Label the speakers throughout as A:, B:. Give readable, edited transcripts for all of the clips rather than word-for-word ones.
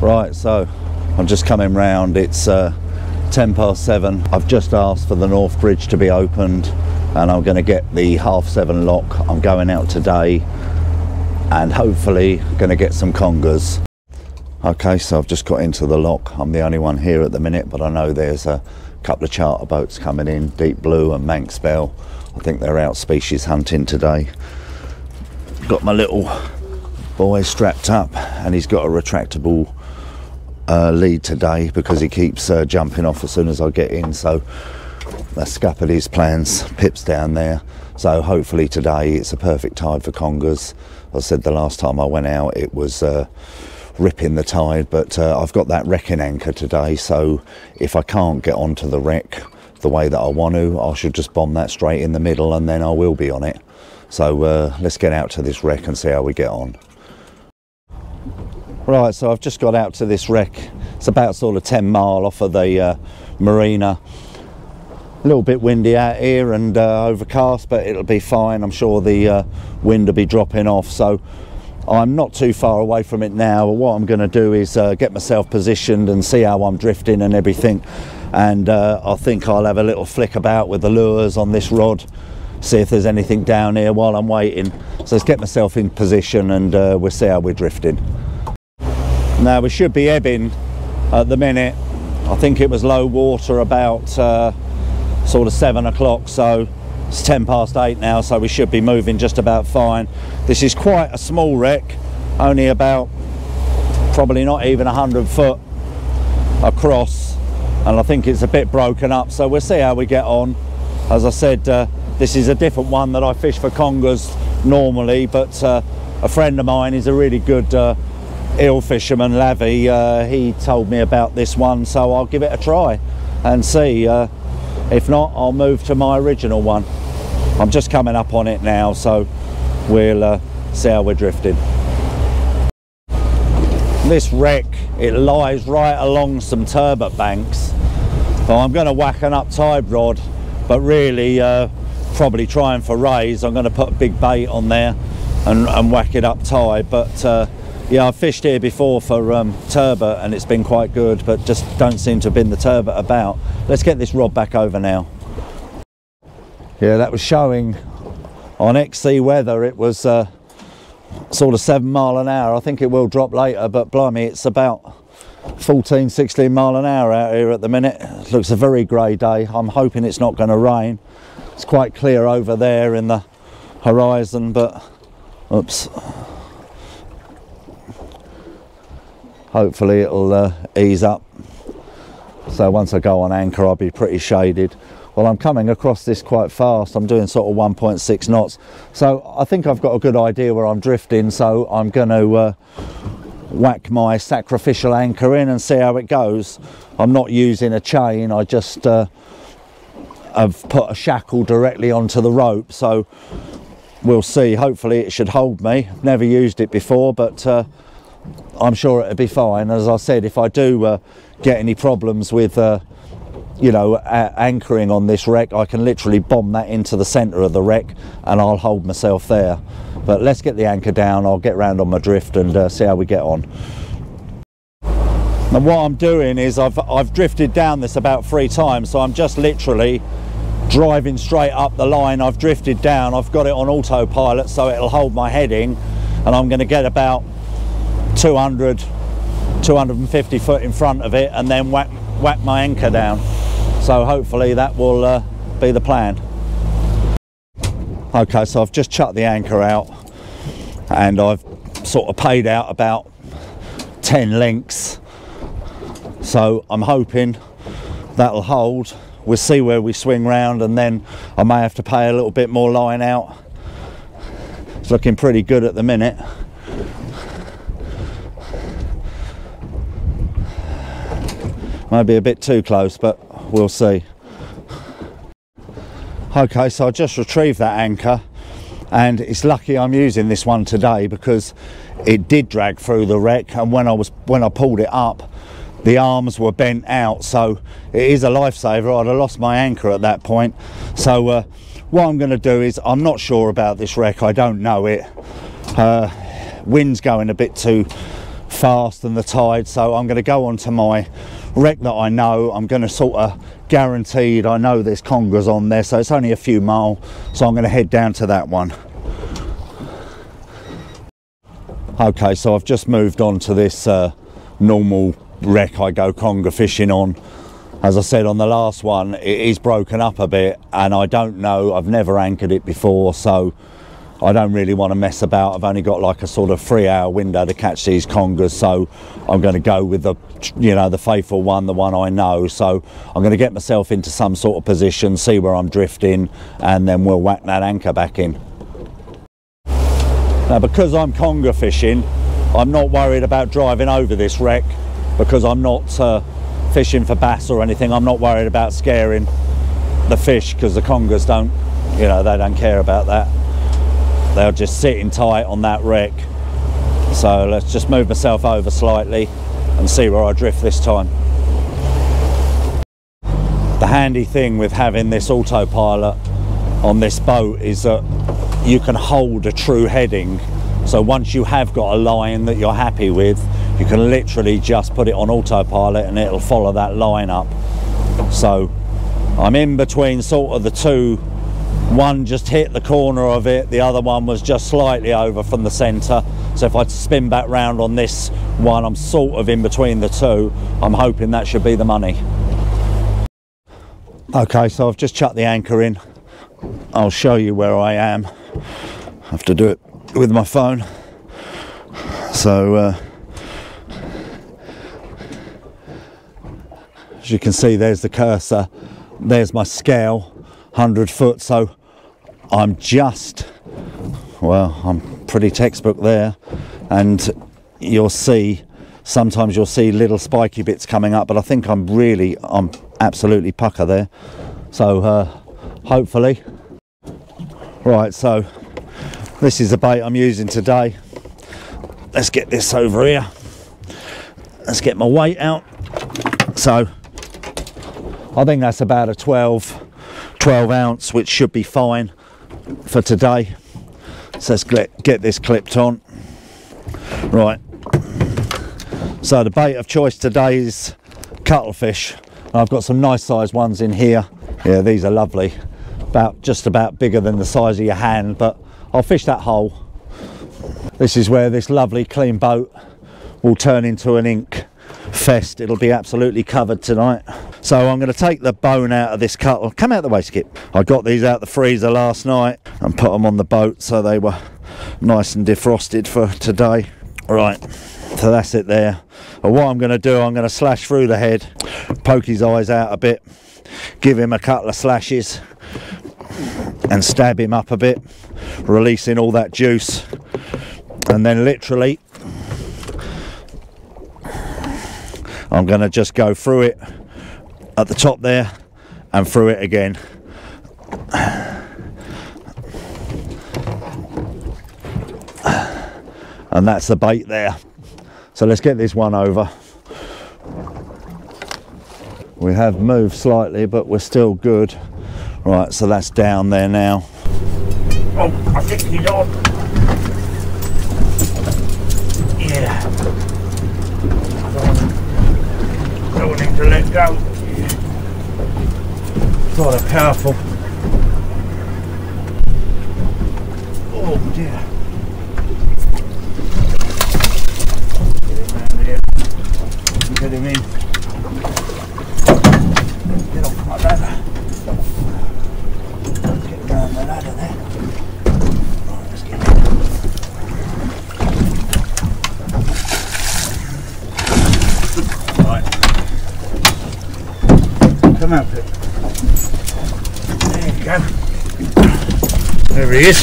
A: Right, so I'm just coming round. It's 7:10. I've just asked for the North Bridge to be opened and I'm going to get the 7:30 lock. I'm going out today and hopefully going to get some congers. Okay, so I've just got into the lock. I'm the only one here at the minute, but I know there's a couple of charter boats coming in, Deep Blue and Manxbell. I think they're out species hunting today. Got my little boy strapped up and he's got a retractable lead today because he keeps jumping off as soon as I get in, so that's scuppered his plans. Pip's down there, so hopefully today it's a perfect tide for congers. I said the last time I went out it was ripping the tide, but I've got that wrecking anchor today, so if I can't get onto the wreck the way that I want to, I should just bomb that straight in the middle and then I will be on it. So let's get out to this wreck and see how we get on. Right, so I've just got out to this wreck. It's about sort of 10 mile off of the marina. A little bit windy out here and overcast, but it'll be fine. I'm sure the wind will be dropping off, so I'm not too far away from it now. What I'm going to do is get myself positioned and see how I'm drifting and everything, and I think I'll have a little flick about with the lures on this rod, see if there's anything down here while I'm waiting. So let's get myself in position and we'll see how we're drifting. Now we should be ebbing at the minute. I think it was low water about sort of 7 o'clock, so it's 8:10 now, so we should be moving just about fine. This is quite a small wreck, only about probably not even 100 foot across, and I think it's a bit broken up, so we'll see how we get on. As I said, this is a different one that I fish for congers normally, but a friend of mine is a really good eel fisherman, Lavy. He told me about this one, so I'll give it a try and see. If not, I'll move to my original one. I'm just coming up on it now, so we'll see how we're drifting. This wreck, it lies right along some turbot banks, so I'm going to whack an up tide rod, but really probably trying for rays. I'm going to put a big bait on there and whack it up tide, but yeah, I've fished here before for turbot and it's been quite good, but just don't seem to have been the turbot about. Let's get this rod back over now. Yeah, that was showing on XC weather. It was sort of 7 mile an hour. I think it will drop later, but blimey, it's about 14, 16 mile an hour out here at the minute. It looks a very grey day. I'm hoping it's not going to rain. It's quite clear over there in the horizon, but oops. Hopefully it'll ease up, so once I go on anchor I'll be pretty shaded. Well, I'm coming across this quite fast. I'm doing sort of 1.6 knots, so I think I've got a good idea where I'm drifting, so I'm going to whack my sacrificial anchor in and see how it goes. I'm not using a chain, I just have put a shackle directly onto the rope, so we'll see. Hopefully it should hold me. I've never used it before, but I'm sure it'll be fine. As I said, if I do get any problems with you know, anchoring on this wreck, I can literally bomb that into the center of the wreck and I'll hold myself there. But let's get the anchor down. I'll get round on my drift and see how we get on. And what I'm doing is I've drifted down this about 3 times, so I'm just literally driving straight up the line. I've drifted down, I've got it on autopilot so it'll hold my heading, and I'm going to get about 200, 250 foot in front of it and then whack my anchor down. So hopefully that will be the plan. Okay, so I've just chucked the anchor out and I've sort of paid out about 10 lengths, so I'm hoping that'll hold. We'll see where we swing round and then I may have to pay a little bit more line out. It's looking pretty good at the minute. Might be a bit too close, but we'll see. Okay, so I just retrieved that anchor and it's lucky I'm using this one today because it did drag through the wreck, and when I pulled it up the arms were bent out, so it is a lifesaver. I'd have lost my anchor at that point. So what I'm going to do is, I'm not sure about this wreck, I don't know it. Wind's going a bit too fast and the tide, so I'm going to go on to my wreck that I know. I'm going to sort of guaranteed, I know there's congers on there, so it's only a few miles, so I'm going to head down to that one. Okay, so I've just moved on to this normal wreck I go conger fishing on. As I said on the last one, it is broken up a bit, and I don't know, I've never anchored it before, so I don't really want to mess about. I've only got like a sort of 3-hour window to catch these congers, so I'm going to go with the, you know, the faithful one, the one I know. So I'm going to get myself into some sort of position, see where I'm drifting, and then we'll whack that anchor back in. Now, because I'm conger fishing, I'm not worried about driving over this wreck, because I'm not fishing for bass or anything. I'm not worried about scaring the fish, because the congers don't, you know, they don't care about that. They're just sitting tight on that wreck. So let's just move myself over slightly and see where I drift this time. The handy thing with having this autopilot on this boat is that you can hold a true heading. So once you have got a line that you're happy with, you can literally just put it on autopilot and it'll follow that line up. So I'm in between sort of the two. One just hit the corner of it, the other one was just slightly over from the centre. So if I spin back round on this one, I'm sort of in between the two. I'm hoping that should be the money. Okay, so I've just chucked the anchor in. I'll show you where I am. I have to do it with my phone. So as you can see, there's the cursor, there's my scale, 100 foot, so I'm just, well, I'm pretty textbook there, and you'll see, sometimes you'll see little spiky bits coming up, but I think I'm absolutely pucker there. So hopefully. Right, so this is the bait I'm using today. Let's get this over here. Let's get my weight out. So I think that's about a 12 ounce, which should be fine for today. So let's get this clipped on. Right, so the bait of choice today is cuttlefish. I've got some nice sized ones in here. Yeah, these are lovely, just about bigger than the size of your hand, but I'll fish that hole. This is where this lovely clean boat will turn into an ink fest. It'll be absolutely covered tonight. So I'm going to take the bone out of this cuttle. Come out the way, Skip. I got these out the freezer last night and put them on the boat so they were nice and defrosted for today. Right, so that's it there. And what I'm going to do, I'm going to slash through the head, poke his eyes out a bit, give him a couple of slashes and stab him up a bit, releasing all that juice, and then literally I'm going to just go through it at the top there and through it again. And that's the bait there. So let's get this one over. We have moved slightly, but we're still good. Right, so that's down there now. Oh, I think he's on. Yeah. I don't want him to let go. Rather powerful. Oh dear. Get him in. Get off my ladder. Get down the ladder there. Right, let's get in. Right. Come out, Pip. There you go. There he is.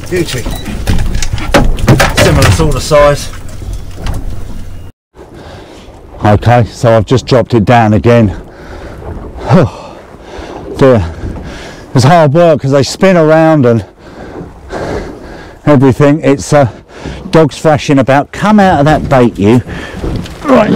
A: Beauty. Similar sort of size. Okay, so I've just dropped it down again. Oh dear, it's hard work because they spin around and everything. It's dogs thrashing about. Come out of that bait, you. Right.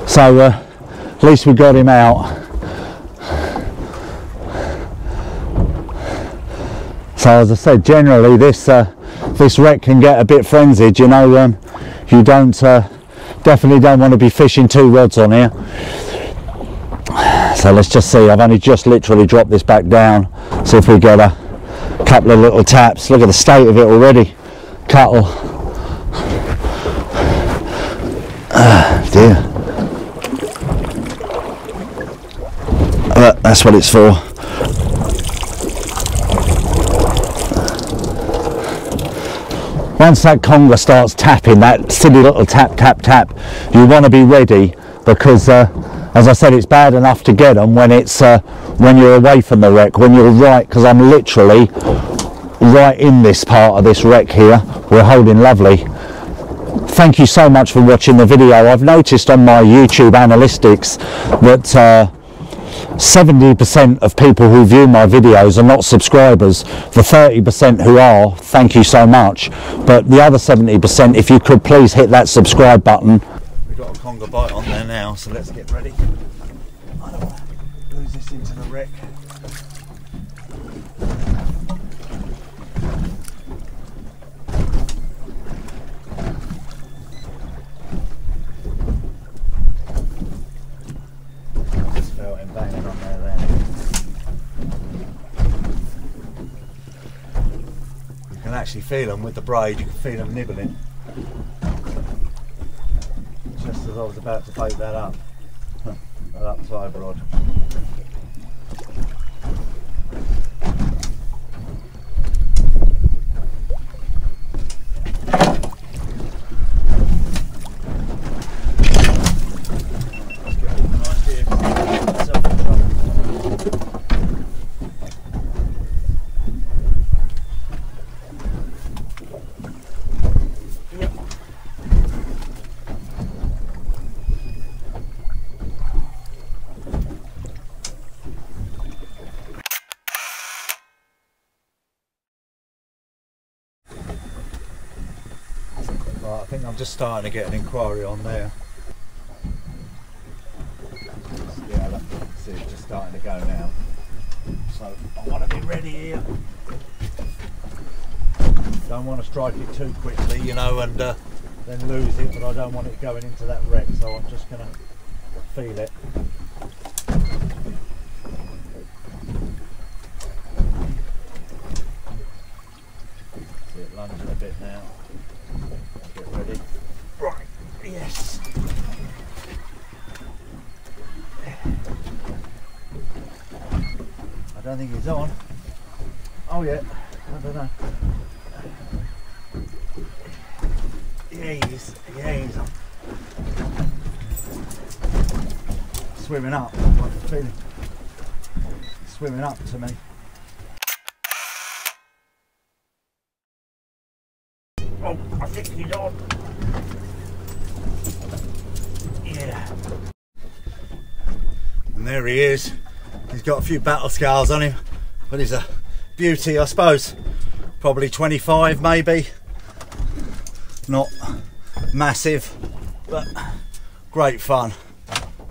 A: So at least we got him out. So as I said, generally this this wreck can get a bit frenzied, you know. You don't definitely don't want to be fishing 2 rods on here. So let's just see. I've only just literally dropped this back down. See if we get a couple of little taps. Look at the state of it already. Cuttle. Dear. That's what it's for. Once that conger starts tapping, that silly little tap, tap, tap, you want to be ready, because as I said, it's bad enough to get them when it's when you're away from the wreck, when you're right, because I'm literally right in this part of this wreck here. We're holding lovely. Thank you so much for watching the video. I've noticed on my YouTube analytics that 70% of people who view my videos are not subscribers. The 30% who are, thank you so much. But the other 70%, if you could please hit that subscribe button. We've got a conger bite on there now, so let's get ready. I don't want to lose this into the wreck. Banging on there then. You can actually feel them with the braid, you can feel them nibbling. Just as I was about to bait that up. That upside rod. I think I'm just starting to get an inquiry on there. Yeah, see it's just starting to go now. So I want to be ready here. Don't want to strike it too quickly, you know, and then lose it, but I don't want it going into that wreck, so I'm just going to feel it. See it lunging a bit now. Get ready. Right, yes. I don't think he's on. Oh yeah, I don't know. Yeah, he's on. Swimming up, I can feel him. Swimming up to me. Oh, I think he's on. Yeah. And there he is. He's got a few battle scars on him, but he's a beauty, I suppose. Probably 25 maybe. Not massive, but great fun.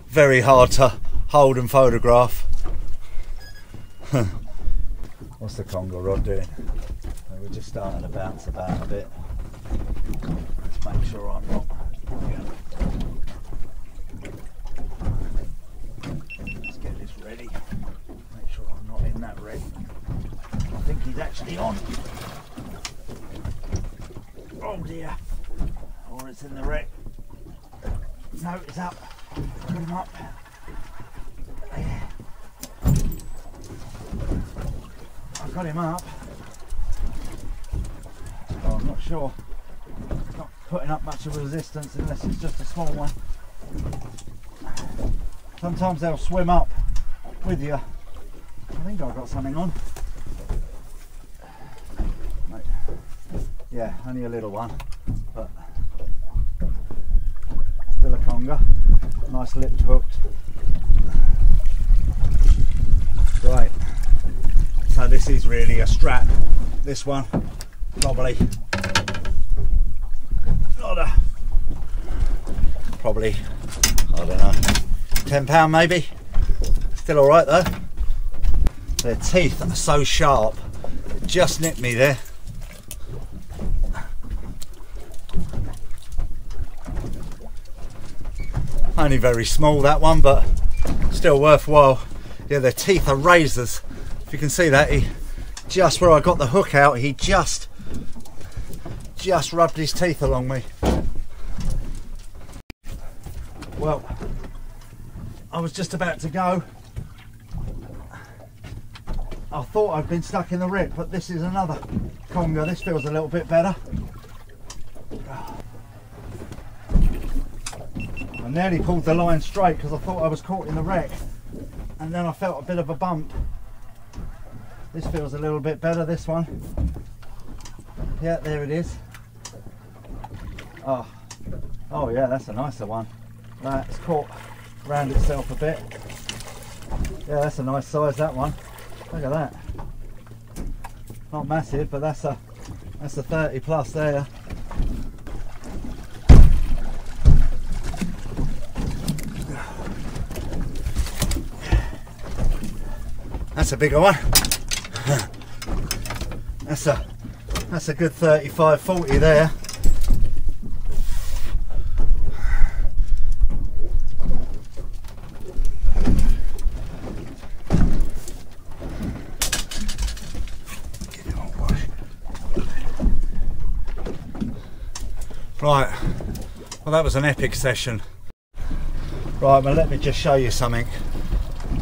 A: Very hard to hold and photograph. What's the conger rod doing? We're just starting to bounce about a bit. Let's make sure I'm not. Let's get this ready. Make sure I'm not in that wreck. I think he's actually on. Oh dear. Or it's in the wreck. No, it's up. Put him up. Yeah. I've got him up. Oh, I'm not sure. Not putting up much of a resistance unless it's just a small one. Sometimes they'll swim up with you. I think I've got something on. Right. Yeah, only a little one, but still a conger. Nice lip hooked. Right. So this is really a strap. This one, probably not a. Probably, I don't know, £10 maybe. Still all right though. Their teeth are so sharp. It just nipped me there. Only very small, that one, but still worthwhile. Yeah, their teeth are razors. If you can see that, he just where I got the hook out, he just rubbed his teeth along me. Well, I was just about to go. I thought I'd been stuck in the wreck, but this is another conger. This feels a little bit better. I nearly pulled the line straight because I thought I was caught in the wreck, and then I felt a bit of a bump. This feels a little bit better, this one. Yeah, there it is. Oh yeah, that's a nicer one. That's caught round itself a bit. Yeah, that's a nice size, that one. Look at that. Not massive, but that's a 30 plus there. That's a bigger one. That's a good 35, 40 there. Right, well that was an epic session. Right, well let me just show you something.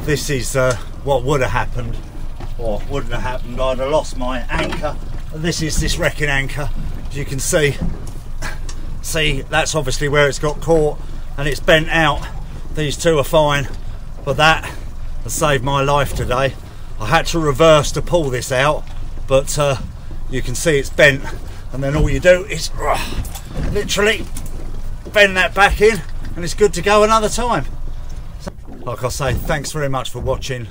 A: This is what would have happened, or wouldn't have happened. I'd have lost my anchor. This is this wrecking anchor. As you can see, that's obviously where it's got caught and it's bent out. These two are fine, but that has saved my life today. I had to reverse to pull this out, but you can see it's bent, and then all you do is literally bend that back in and it's good to go another time. So, like I say, thanks very much for watching.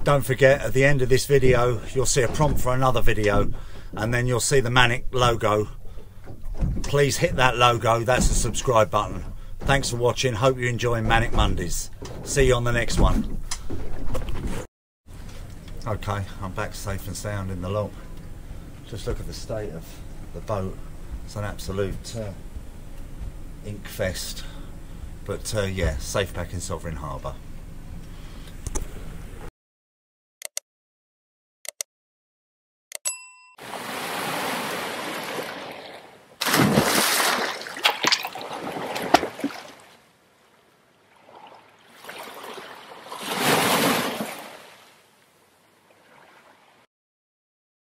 A: Don't forget, at the end of this video you'll see a prompt for another video, and then you'll see the Manic logo. Please hit that logo, that's the subscribe button. Thanks for watching, hope you're enjoying Manic Mondays. See you on the next one. Okay, I'm back safe and sound in the lock. Just look at the state of the boat. It's an absolute ink fest, but yeah, safe back in Sovereign Harbour.